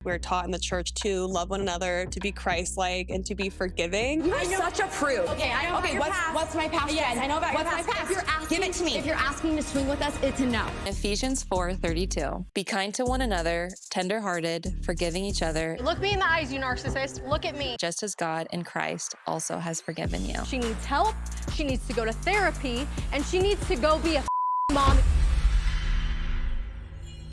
We're taught in the church to love one another, to be Christ-like, and to be forgiving. You're such a prude. Okay, I know about your past. What's my past? Yes, I know about your past. past. If you're asking, Give it to me. If you're asking to swing with us, it's a no. Ephesians 4:32. Be kind to one another, tender-hearted, forgiving each other, Look me in the eyes, you narcissist. Look at me. just as God in Christ also has forgiven you. She needs help. She needs to go to therapy, and she needs to go be a mom.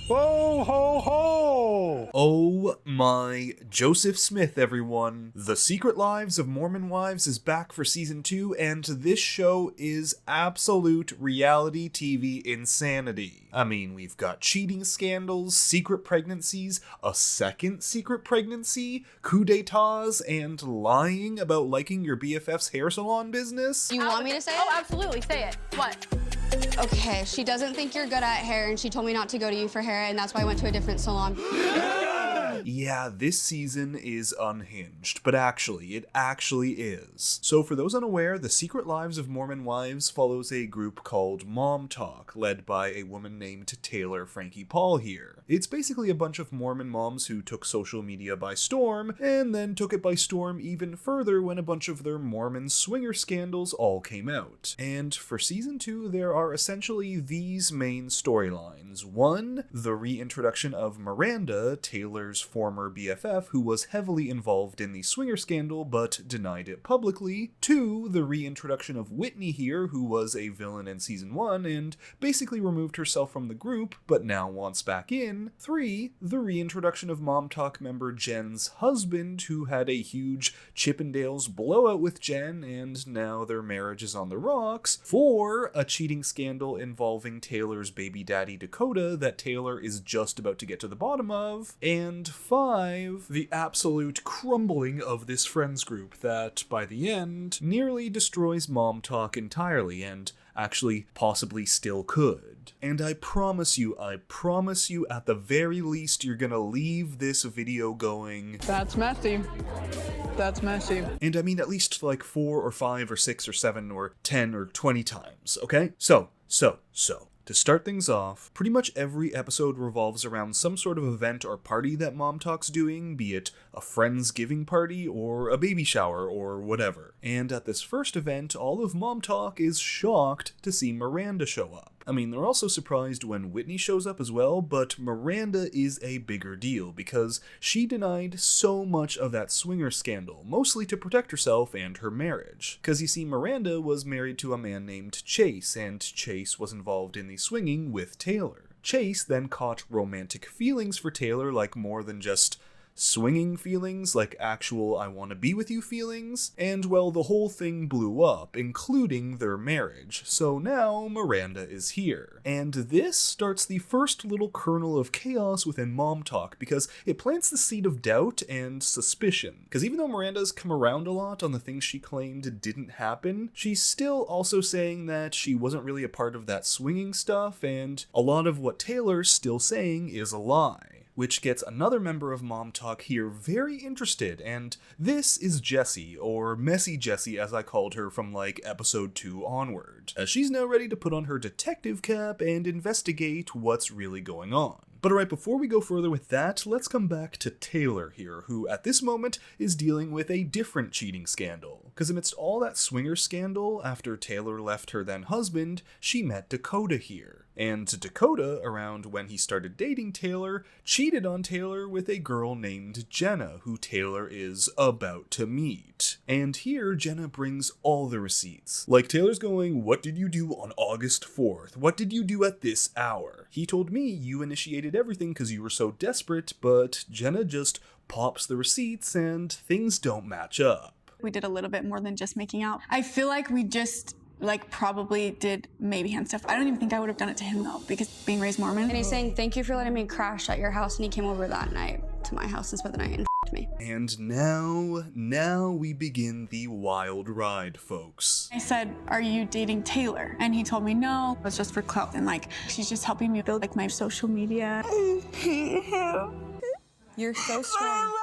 Ho, ho, ho! Oh my Joseph Smith, everyone. The Secret Lives of Mormon Wives is back for season 2, and this show is absolute reality TV insanity. I mean, we've got cheating scandals, secret pregnancies, a second secret pregnancy, coup d'etats, and lying about liking your BFF's hair salon business. You want me to say it? Oh, absolutely. Say it. What? Okay, she doesn't think you're good at hair, and she told me not to go to you for hair, and that's why I went to a different salon. Yeah, this season is unhinged, but it actually is. So for those unaware, The Secret Lives of Mormon Wives follows a group called MomTok, led by a woman named Taylor Frankie Paul here. It's basically a bunch of Mormon moms who took social media by storm, and then took it by storm even further when a bunch of their Mormon swinger scandals all came out. And for season 2, there are essentially these main storylines. 1, the reintroduction of Miranda, Taylor's former BFF, who was heavily involved in the swinger scandal but denied it publicly. 2, the reintroduction of Whitney here, who was a villain in season 1 and basically removed herself from the group but now wants back in. 3, the reintroduction of MomTok member Jen's husband, who had a huge Chippendales blowout with Jen and now their marriage is on the rocks. 4, a cheating scandal involving Taylor's baby daddy Dakota that Taylor is just about to get to the bottom of. And 5, the absolute crumbling of this friends group that, by the end, nearly destroys MomTok entirely and actually possibly still could. And I promise you, at the very least, you're gonna leave this video going, That's messy. That's messy. and I mean at least like 4 or 5 or 6 or 7 or 10 or 20 times, okay? So. To start things off, pretty much every episode revolves around some sort of event or party that MomTok's doing, be it a Friendsgiving party or a baby shower or whatever. And at this first event, all of MomTok is shocked to see Miranda show up. I mean, they're also surprised when Whitney shows up as well, but Miranda is a bigger deal because she denied so much of that swinger scandal, mostly to protect herself and her marriage. Because you see, Miranda was married to a man named Chase, and Chase was involved in the swinging with Taylor. Chase then caught romantic feelings for Taylor, like more than just swinging feelings, like actual I want to be with you feelings, and well, the whole thing blew up, including their marriage. So now Miranda is here. And this starts the first little kernel of chaos within MomTok, because it plants the seed of doubt and suspicion. Because even though Miranda's come around a lot on the things she claimed didn't happen, she's still also saying that she wasn't really a part of that swinging stuff, and a lot of what Taylor's still saying is a lie. Which gets another member of MomTok here very interested, and this is Jessie, or Messy Jessie as I called her from like episode 2 onward, as she's now ready to put on her detective cap and investigate what's really going on. But alright, before we go further with that, let's come back to Taylor here, who at this moment is dealing with a different cheating scandal. Because amidst all that swinger scandal, after Taylor left her then husband, she met Dakota here. And Dakota, around when he started dating Taylor, cheated on Taylor with a girl named Jenna, who Taylor is about to meet. And here, Jenna brings all the receipts. Like, Taylor's going, what did you do on August 4th? What did you do at this hour? He told me you initiated everything because you were so desperate, but Jenna just pops the receipts and things don't match up. We did a little bit more than just making out. I feel like we just probably did maybe hand stuff. I don't even think I would have done it to him though, because being raised Mormon. And he's saying, thank you for letting me crash at your house. And he came over that night to my house and spent the night and me. And now we begin the wild ride, folks. I said, are you dating Taylor? And he told me, no, it's just for clout. And she's just helping me build my social media. You're so strong.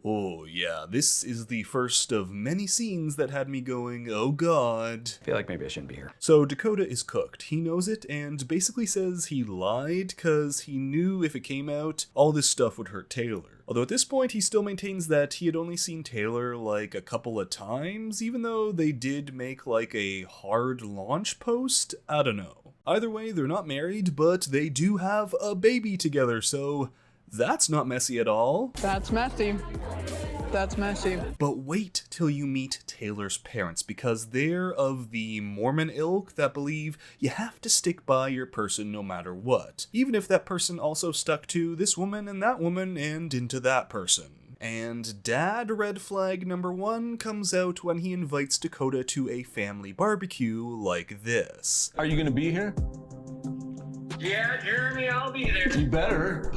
Oh yeah, this is the first of many scenes that had me going, oh god. I feel like maybe I shouldn't be here. So Dakota is cooked. He knows it and basically says he lied because he knew if it came out, all this stuff would hurt Taylor. Although at this point, he still maintains that he had only seen Taylor like a couple of times, even though they did make like a hard launch post. I don't know. Either way, they're not married, but they do have a baby together, so that's not messy at all. That's messy. That's messy. But wait till you meet Taylor's parents, because they're of the Mormon ilk that believe you have to stick by your person no matter what, even if that person also stuck to this woman and that woman and into that person. And dad red flag number 1 comes out when he invites Dakota to a family barbecue like this. Are you gonna be here? Yeah, Jeremy, I'll be there. You better.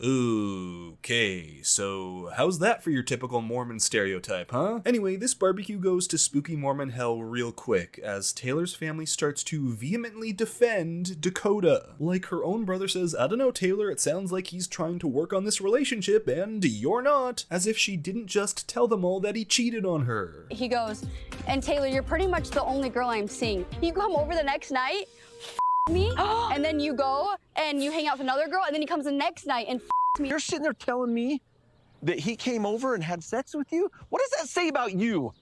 Okay, so how's that for your typical Mormon stereotype, huh? Anyway, this barbecue goes to spooky Mormon hell real quick as Taylor's family starts to vehemently defend Dakota. Like her own brother says, I don't know, Taylor, it sounds like he's trying to work on this relationship and you're not. As if she didn't just tell them all that he cheated on her. He goes, and Taylor, you're pretty much the only girl I'm seeing. You come over the next night, me, and then you go and you hang out with another girl, and then he comes the next night and me. You're sitting there telling me that he came over and had sex with you? What does that say about you?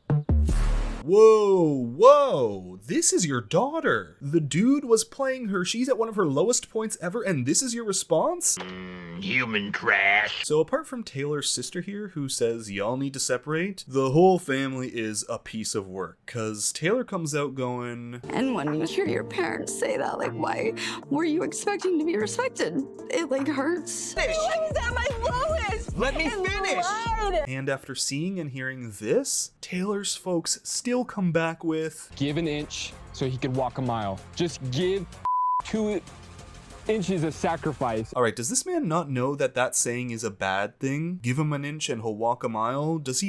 Whoa, this is your daughter. The dude was playing her, she's at one of her lowest points ever, and this is your response? Human trash. So apart from Taylor's sister here, who says y'all need to separate, the whole family is a piece of work, cause Taylor comes out going, And when you hear your parents say that, like, why were you expecting to be respected? It, like, hurts. Finish. I was at my lowest. Let me finish. and after seeing and hearing this, Taylor's folks still come back with, give an inch so he could walk a mile. Just give 2 inches of sacrifice. Alright, does this man not know that that saying is a bad thing? Give him an inch and he'll walk a mile? Does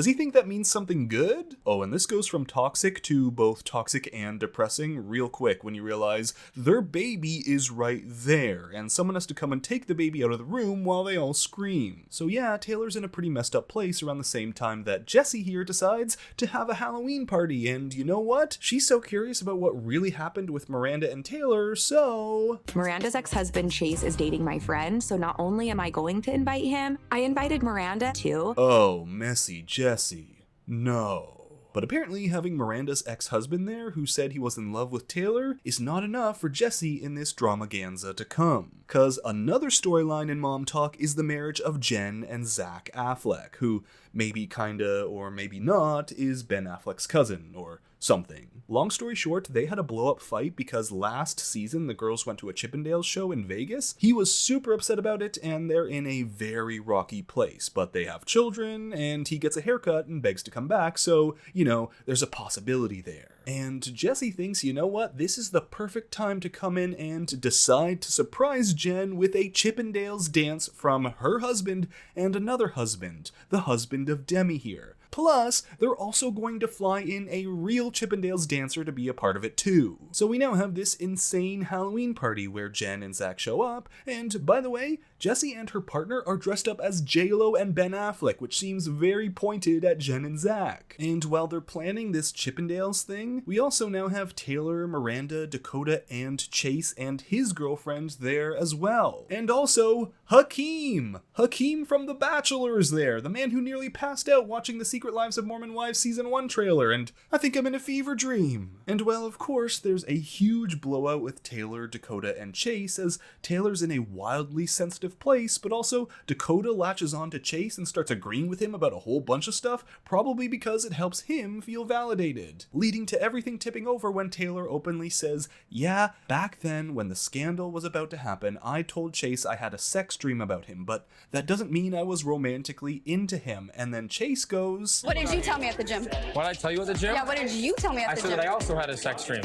he think that means something good? Oh, and this goes from toxic to both toxic and depressing real quick when you realize their baby is right there, and someone has to come and take the baby out of the room while they all scream. So yeah, Taylor's in a pretty messed up place around the same time that Jessie here decides to have a Halloween party, and you know what? She's so curious about what really happened with Miranda and Taylor, so... Miranda's ex-husband Chase is dating my friend, so not only am I going to invite him, I invited Miranda too. Oh, messy Jessie. No. But apparently having Miranda's ex-husband there, who said he was in love with Taylor, is not enough for Jessie in this dramaganza to come. Cause another storyline in MomTok is the marriage of Jen and Zach Affleck, who maybe kinda or maybe not is Ben Affleck's cousin, or something. Long story short, they had a blow-up fight because last season the girls went to a Chippendales show in Vegas. He was super upset about it, and they're in a very rocky place, but they have children, and he gets a haircut and begs to come back, so, you know, there's a possibility there. And Jessie thinks, you know what, this is the perfect time to come in and decide to surprise Jen with a Chippendales dance from her husband and another husband, the husband of Demi here. Plus, they're also going to fly in a real Chippendales dancer to be a part of it too. So we now have this insane Halloween party where Jen and Zach show up, and by the way, Jessie and her partner are dressed up as J-Lo and Ben Affleck, which seems very pointed at Jen and Zach. And while they're planning this Chippendales thing, we also now have Taylor, Miranda, Dakota, and Chase and his girlfriend there as well. And also, Hakeem! Hakeem from The Bachelor is there, the man who nearly passed out watching the Secret Lives of Mormon Wives Season 1 trailer, and I think I'm in a fever dream. And well, of course, there's a huge blowout with Taylor, Dakota, and Chase, as Taylor's in a wildly sensitive place, but also Dakota latches on to Chase and starts agreeing with him about a whole bunch of stuff, probably because it helps him feel validated, leading to everything tipping over when Taylor openly says, yeah, back then when the scandal was about to happen, I told Chase I had a sex dream about him, but that doesn't mean I was romantically into him. And then Chase goes, what did you tell me at the gym? What did I tell you at the gym? Yeah, what did you tell me at the gym? I said that I also had a sex dream.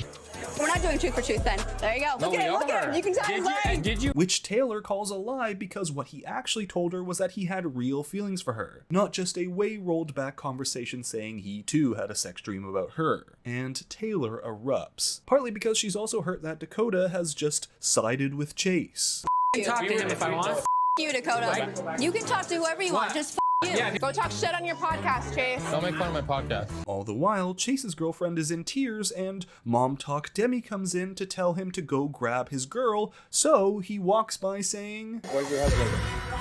We're not doing truth for truth then. There you go. No, Look at him. You can tell he's lying. Did you? Which Taylor calls a lie because what he actually told her was that he had real feelings for her, not just a way rolled back conversation saying he too had a sex dream about her. And Taylor erupts, partly because she's also hurt that Dakota has just sided with Chase. Talk to him if I want. You, Dakota. You can talk to whoever you want. Just Yeah, go talk shit on your podcast, Chase. Don't make fun of my podcast. All the while, Chase's girlfriend is in tears and MomTok Demi comes in to tell him to go grab his girl, so he walks by saying, Where's your husband?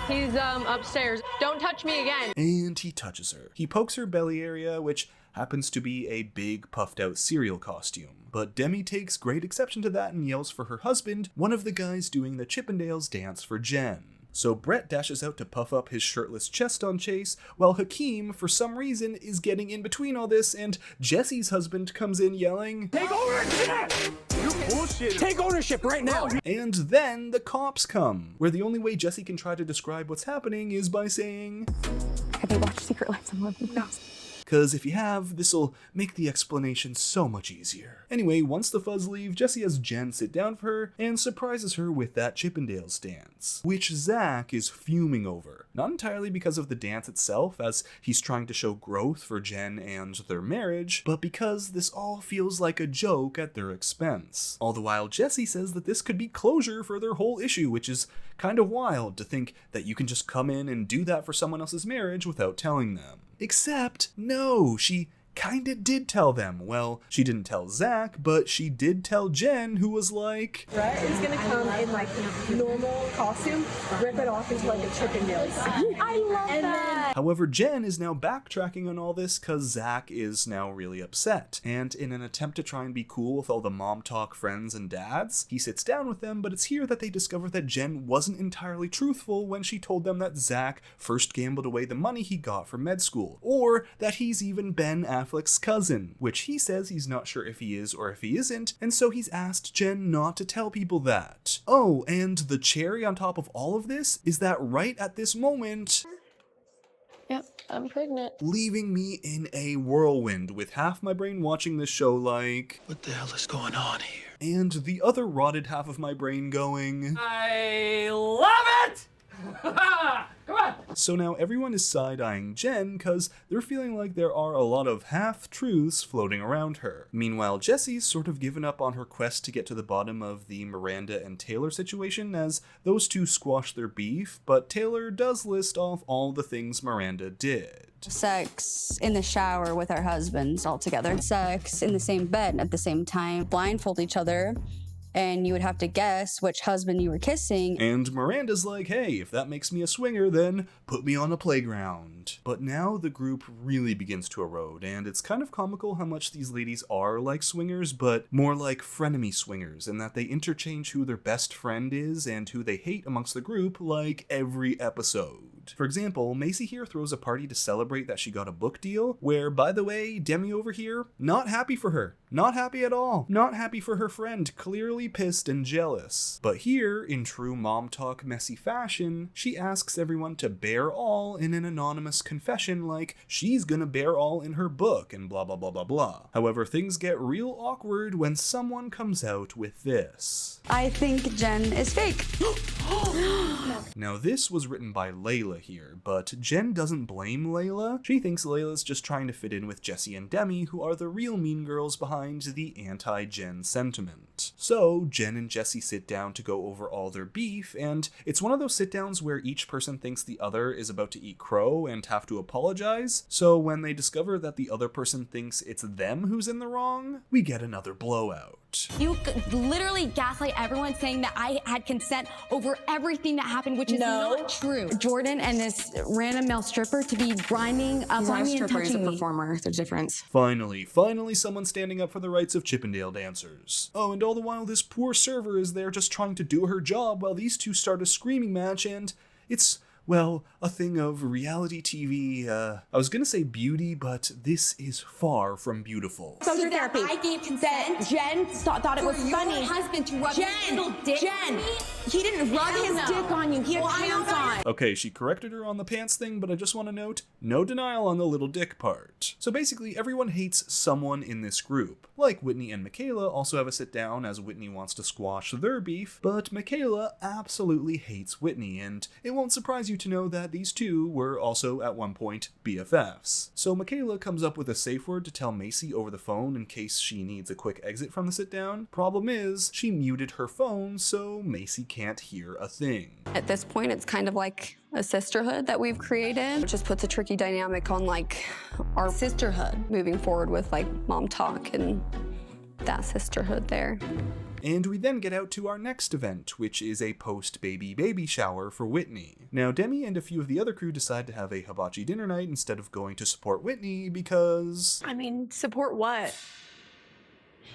He's upstairs. Don't touch me again. and he touches her. He pokes her belly area, which happens to be a big puffed out cereal costume. But Demi takes great exception to that and yells for her husband, one of the guys doing the Chippendales dance for Jen. So Brett dashes out to puff up his shirtless chest on Chase, while Hakeem, for some reason, is getting in between all this, and Jesse's husband comes in yelling, Take ownership! You bullshit! Take ownership right now! and then the cops come, where the only way Jesse can try to describe what's happening is by saying, Have you watched Secret Life of Mormon? No. Cause if you have, this'll make the explanation so much easier. Anyway, once the fuzz leave, Jesse has Jen sit down for her and surprises her with that Chippendales dance, which Zach is fuming over. Not entirely because of the dance itself, as he's trying to show growth for Jen and their marriage, but because this all feels like a joke at their expense. All the while, Jesse says that this could be closure for their whole issue, which is kind of wild to think that you can just come in and do that for someone else's marriage without telling them. Except, no, she kinda did tell them. Well, she didn't tell Zach, but she did tell Jen, who was like, Brett is gonna come in like normal costume, rip it off into like a Chippendales. I love that. However, Jen is now backtracking on all this because Zach is now really upset. And in an attempt to try and be cool with all the MomTok friends and dads, he sits down with them, but it's here that they discover that Jen wasn't entirely truthful when she told them that Zach first gambled away the money he got from med school, or that he's even Ben Affleck's cousin, which he says he's not sure if he is or if he isn't, and so he's asked Jen not to tell people that. Oh, and the cherry on top of all of this is that right at this moment, Yep, I'm pregnant. leaving me in a whirlwind with half my brain watching this show like, What the hell is going on here? and the other rotted half of my brain going, I love it! Come on! So now everyone is side-eyeing Jen because they're feeling like there are a lot of half-truths floating around her. Meanwhile, Jesse's sort of given up on her quest to get to the bottom of the Miranda and Taylor situation, as those two squash their beef, but Taylor does list off all the things Miranda did. Sex in the shower with our husbands all together. Sex in the same bed at the same time. Blindfold each other. And you would have to guess which husband you were kissing. And Miranda's like, hey, if that makes me a swinger, then put me on a playground. But now the group really begins to erode, and it's kind of comical how much these ladies are like swingers, but more like frenemy swingers, in that they interchange who their best friend is and who they hate amongst the group like every episode. For example, Macy here throws a party to celebrate that she got a book deal, where, by the way, Demi over here, not happy for her. Not happy at all. Not happy for her friend, clearly pissed and jealous. But here, in true MomTok messy fashion, she asks everyone to bear all in an anonymous confession like she's gonna bear all in her book and blah blah blah blah blah. However, things get real awkward when someone comes out with this. I think Jen is fake. Now this was written by Layla here, but Jen doesn't blame Layla. She thinks Layla's just trying to fit in with Jesse and Demi, who are the real mean girls behind the anti-Jen sentiment. So Jen and Jesse sit down to go over all their beef, and it's one of those sit downs where each person thinks the other is about to eat crow and have to apologize. So when they discover that the other person thinks it's them who's in the wrong, we get another blowout. You literally gaslight everyone saying that I had consent over everything that happened, which is not true. Jordan and this random male stripper to be grinding up on me and touching me. Performer, there's a difference. Finally someone standing up for the rights of Chippendale dancers. Oh, and all the while this poor server is there just trying to do her job while these two start a screaming match, and it's, well, a thing of reality TV, I was gonna say beauty, but this is far from beautiful. So therapy. I gave consent. Jen thought it was funny. Your husband to rub his little dick on me? He didn't rub his dick on you. He had pants on. Okay, she corrected her on the pants thing, but I just want to note, no denial on the little dick part. So basically, everyone hates someone in this group. Like Whitney and Michaela also have a sit down as Whitney wants to squash their beef, but Michaela absolutely hates Whitney, and it won't surprise you to know that these two were also at one point BFFs. So Michaela comes up with a safe word to tell Macy over the phone in case she needs a quick exit from the sit down. Problem is, she muted her phone, so Macy can't hear a thing. At this point, it's kind of like a sisterhood that we've created. It just puts a tricky dynamic on like our sisterhood moving forward with like MomTok and that sisterhood there. And we then get out to our next event, which is a post-baby shower for Whitney. Now, Demi and a few of the other crew decide to have a hibachi dinner night instead of going to support Whitney because... I mean, support what?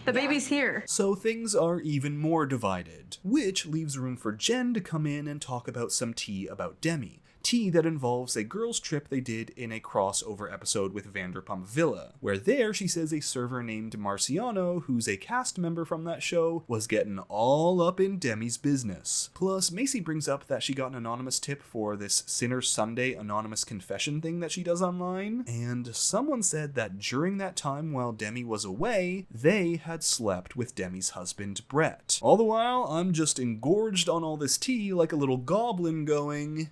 The baby's here. So things are even more divided, which leaves room for Jen to come in and talk about some tea about Demi. Tea that involves a girls' trip they did in a crossover episode with Vanderpump Villa, where there she says a server named Marciano, who's a cast member from that show, was getting all up in Demi's business. Plus, Macy brings up that she got an anonymous tip for this Sinner Sunday anonymous confession thing that she does online, and someone said that during that time while Demi was away, they had slept with Demi's husband, Brett. All the while, I'm just engorged on all this tea like a little goblin going...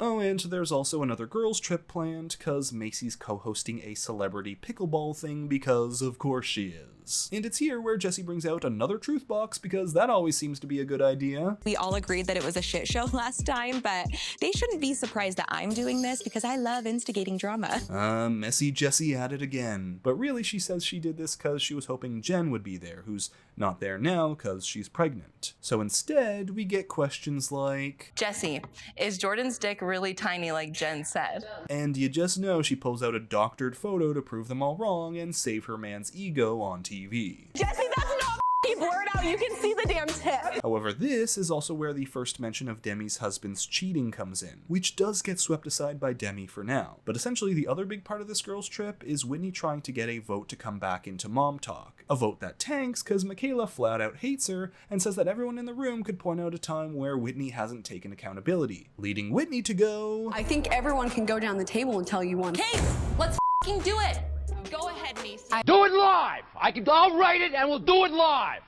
Oh, and there's also another girls' trip planned, cause Macy's co-hosting a celebrity pickleball thing because of course she is. And it's here where Jessie brings out another truth box because that always seems to be a good idea. We all agreed that it was a shit show last time, but they shouldn't be surprised that I'm doing this because I love instigating drama. Messy Jessie at it again. But really she says she did this cause she was hoping Jen would be there, who's not there now cause she's pregnant. So instead, we get questions like... Jessie, is Jordan's dick really tiny like Jen said? And you just know she pulls out a doctored photo to prove them all wrong and save her man's ego on TV. Jessie, that's not blurred out. You can see the damn tip. However, this is also where the first mention of Demi's husband's cheating comes in, which does get swept aside by Demi for now. But essentially, the other big part of this girl's trip is Whitney trying to get a vote to come back into MomTok. A vote that tanks because Michaela flat out hates her and says that everyone in the room could point out a time where Whitney hasn't taken accountability, leading Whitney to go... I think everyone can go down the table and tell you one. Okay, let's f***ing do it. Go ahead, Macy. Do it live! I'll write it and we'll do it live!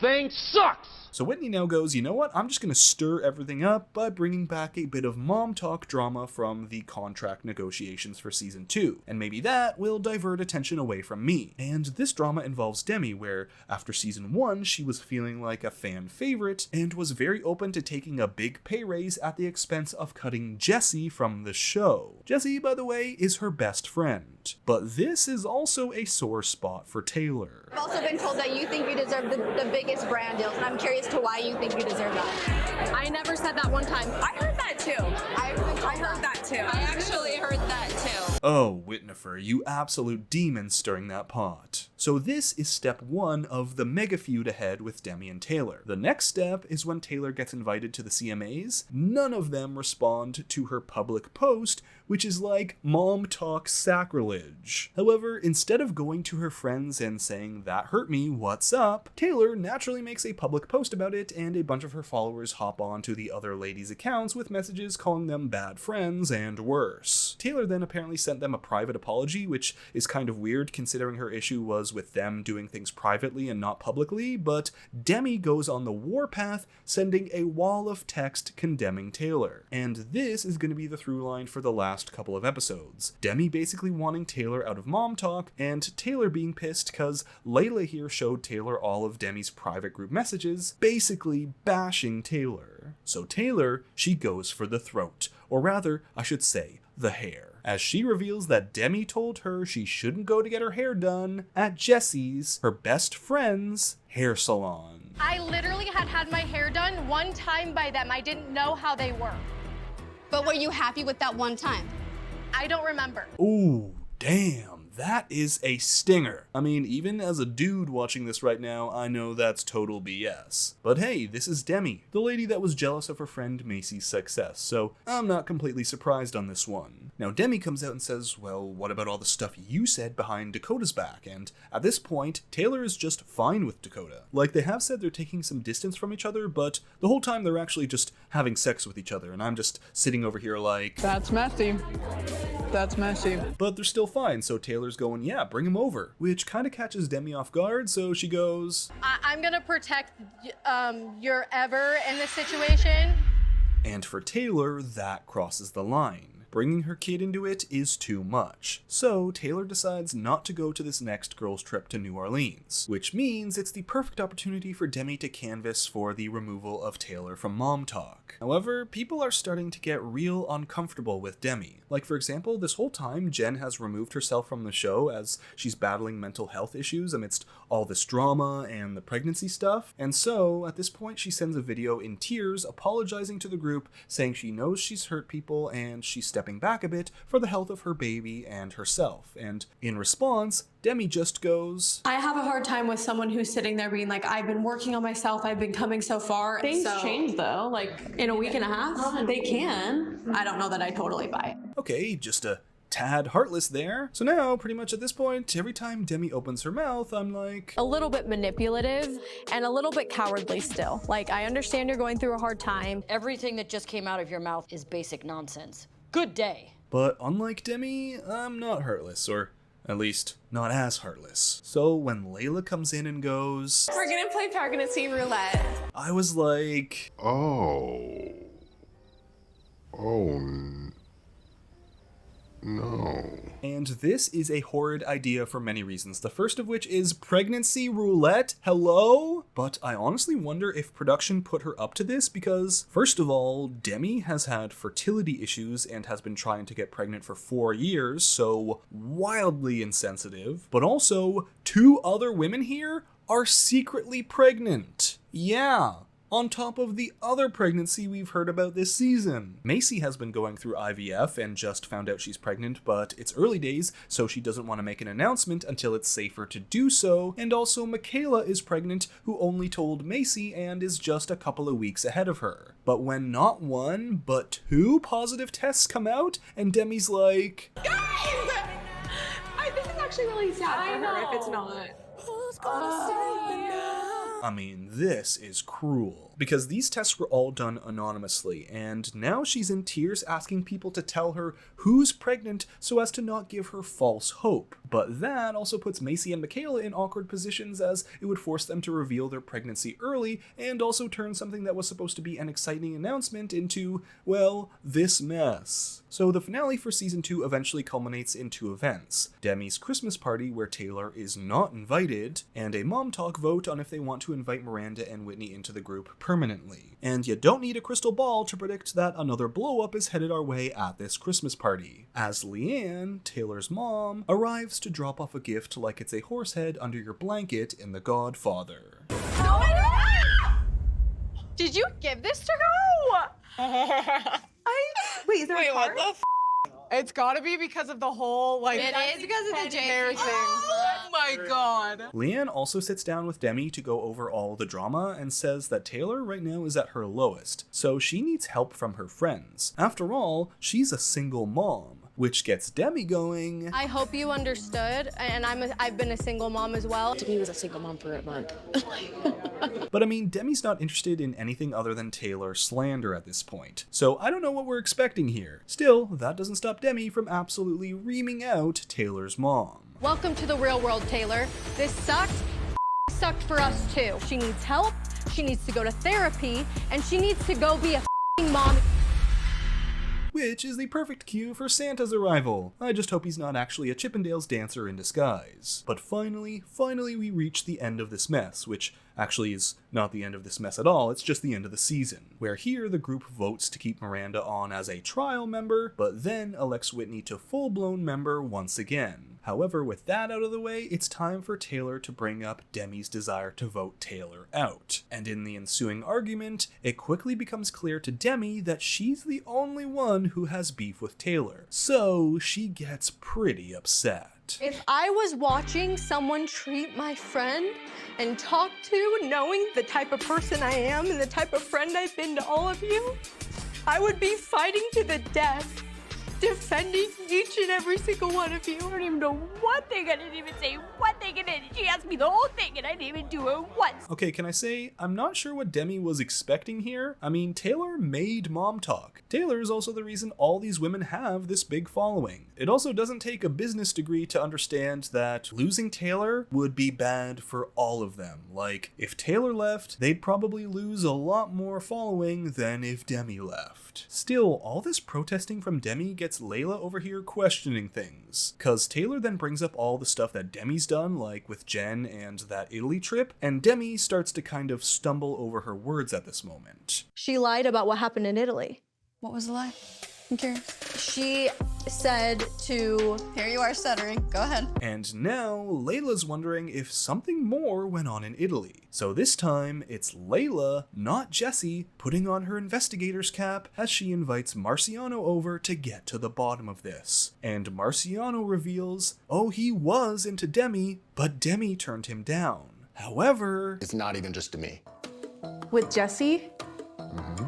Thing sucks! So Whitney now goes, you know what, I'm just going to stir everything up by bringing back a bit of MomTok drama from the contract negotiations for season 2, and maybe that will divert attention away from me. And this drama involves Demi, where after season 1, she was feeling like a fan favorite, and was very open to taking a big pay raise at the expense of cutting Jessie from the show. Jessie, by the way, is her best friend. But this is also a sore spot for Taylor. I've also been told that you think you deserve the biggest brand deals, and I'm curious to why you think you deserve that. I never said that one time. I heard that too. I heard that too. I actually heard that too. Oh, Whitnifer, you absolute demon stirring that pot. So this is step 1 of the mega feud ahead with Demi and Taylor. The next step is when Taylor gets invited to the CMAs. None of them respond to her public post, which is like MomTok sacrilege. However, instead of going to her friends and saying, that hurt me, what's up, Taylor naturally makes a public post about it, and a bunch of her followers hop on to the other ladies' accounts with messages calling them bad friends and worse. Taylor then apparently sent them a private apology, which is kind of weird considering her issue was with them doing things privately and not publicly, but Demi goes on the warpath, sending a wall of text condemning Taylor. And this is going to be the through line for the last couple of episodes. Demi basically wanting Taylor out of MomTok, and Taylor being pissed because Layla here showed Taylor all of Demi's private group messages, basically bashing Taylor. So Taylor, she goes for the throat, or rather, I should say, the hair, as she reveals that Demi told her she shouldn't go to get her hair done at Jessie's, her best friend's, hair salon. I literally had my hair done one time by them. I didn't know how they were. But were you happy with that one time? I don't remember. Ooh, damn. That is a stinger. I mean, even as a dude watching this right now, I know that's total BS. But hey, this is Demi, the lady that was jealous of her friend Macy's success, so I'm not completely surprised on this one. Now Demi comes out and says, well, what about all the stuff you said behind Dakota's back? And at this point, Taylor is just fine with Dakota. Like, they have said they're taking some distance from each other, but the whole time they're actually just having sex with each other, and I'm just sitting over here like... That's messy. That's messy. But they're still fine, so Taylor's going, yeah, bring him over, which kind of catches Demi off guard, so she goes, I'm gonna protect your ever in this situation. And for Taylor, that crosses the line. bringing her kid into it is too much. So Taylor decides not to go to this next girls' trip to New Orleans, which means it's the perfect opportunity for Demi to canvass for the removal of Taylor from MomTok. However, people are starting to get real uncomfortable with Demi. Like, for example, this whole time Jen has removed herself from the show as she's battling mental health issues amidst all this drama and the pregnancy stuff, and so at this point she sends a video in tears apologizing to the group, saying she knows she's hurt people and she's stepping back a bit for the health of her baby and herself. And in response, Demi just goes, I have a hard time with someone who's sitting there being like, I've been working on myself, I've been coming so far. Things change though, like in a week and a half, they can. I don't know that I totally buy it. Okay, just a tad heartless there. So now, pretty much at this point, every time Demi opens her mouth, I'm like, A little bit manipulative and a little bit cowardly still. Like, I understand you're going through a hard time. Everything that just came out of your mouth is basic nonsense. Good day. But unlike Demi, I'm not heartless, or at least not as heartless. So when Layla comes in and goes, We're gonna play pregnancy roulette. I was like, oh no. And this is a horrid idea for many reasons, the first of which is pregnancy roulette? Hello? But I honestly wonder if production put her up to this because, first of all, Demi has had fertility issues and has been trying to get pregnant for 4 years, so wildly insensitive. But also, 2 other women here are secretly pregnant. Yeah. On top of the other pregnancy we've heard about this season. Macy has been going through IVF and just found out she's pregnant, but it's early days, so she doesn't want to make an announcement until it's safer to do so. And also Michaela is pregnant, who only told Macy and is just a couple of weeks ahead of her. But when not 1, but 2 positive tests come out, and Demi's like, Guys! I think it's actually really sad for her if it's not. Who's gonna save me now? I mean, this is cruel. Because these tests were all done anonymously, and now she's in tears asking people to tell her who's pregnant so as to not give her false hope. But that also puts Macy and Michaela in awkward positions as it would force them to reveal their pregnancy early and also turn something that was supposed to be an exciting announcement into, well, this mess. So the finale for season 2 eventually culminates in 2 events. Demi's Christmas party where Taylor is not invited, and a MomTok vote on if they want to invite Miranda and Whitney into the group permanently. And you don't need a crystal ball to predict that another blow-up is headed our way at this Christmas party, as Leanne, Taylor's mom, arrives to drop off a gift like it's a horse head under your blanket in The Godfather. Did you give this to her? Wait, is there a card? It's gotta be because of the whole, like, It is because of the hair thing. Oh my god. Leanne also sits down with Demi to go over all the drama and says that Taylor right now is at her lowest, so she needs help from her friends. After all, she's a single mom, which gets Demi going. I hope you understood, and I've been a single mom as well. Demi was a single mom for a month. But I mean, Demi's not interested in anything other than Taylor slander at this point, so I don't know what we're expecting here. Still, that doesn't stop Demi from absolutely reaming out Taylor's mom. Welcome to the real world, Taylor. This sucked for us too. She needs help, she needs to go to therapy, and she needs to go be a mom. Which is the perfect cue for Santa's arrival. I just hope he's not actually a Chippendales dancer in disguise. But finally we reach the end of this mess, which actually is not the end of this mess at all, it's just the end of the season, where here the group votes to keep Miranda on as a trial member, but then elects Whitney to full-blown member once again. However, with that out of the way, it's time for Taylor to bring up Demi's desire to vote Taylor out. And in the ensuing argument, it quickly becomes clear to Demi that she's the only one who has beef with Taylor. So she gets pretty upset. If I was watching someone treat my friend and talk to, knowing the type of person I am and the type of friend I've been to all of you, I would be fighting to the death, defending each and every single one of you. I don't even know what they're gonna even say, what they thing, and then she asked me the whole thing, and I didn't even do it once. Okay, can I say, I'm not sure what Demi was expecting here. I mean, Taylor made MomTok. Taylor is also the reason all these women have this big following. It also doesn't take a business degree to understand that losing Taylor would be bad for all of them. Like, if Taylor left, they'd probably lose a lot more following than if Demi left. Still, all this protesting from Demi gets Layla over here questioning things, cause Taylor then brings up all the stuff that Demi's done, like with Jen and that Italy trip, and Demi starts to kind of stumble over her words at this moment. She lied about what happened in Italy. What was the lie? I'm curious. She said to... Here you are stuttering. Go ahead. And now, Layla's wondering if something more went on in Italy. So this time, it's Layla, not Jessie, putting on her investigator's cap as she invites Marciano over to get to the bottom of this. And Marciano reveals, oh, he was into Demi, but Demi turned him down. However... It's not even just to me. With Jessie?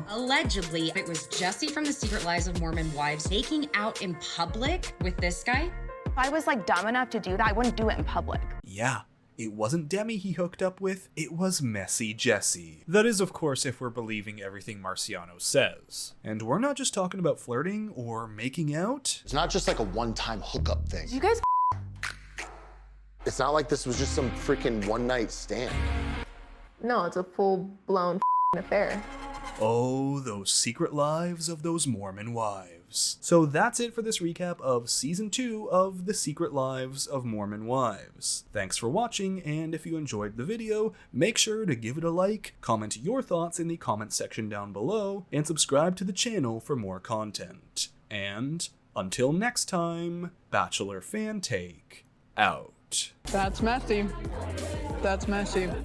Allegedly, it was Jessie from the Secret Lives of Mormon Wives making out in public with this guy. If I was like dumb enough to do that, I wouldn't do it in public. Yeah, it wasn't Demi he hooked up with, it was messy Jessie. That is, of course, if we're believing everything Marciano says. And we're not just talking about flirting or making out. It's not just like a one-time hookup thing. You guys It's not like this was just some freaking one-night stand. No, it's a full-blown affair. Oh, those secret lives of those Mormon wives. So that's it for this recap of Season 2 of The Secret Lives of Mormon Wives. Thanks for watching, and if you enjoyed the video, make sure to give it a like, comment your thoughts in the comment section down below, and subscribe to the channel for more content. And until next time, Bachelor Fantake out. That's messy. That's messy.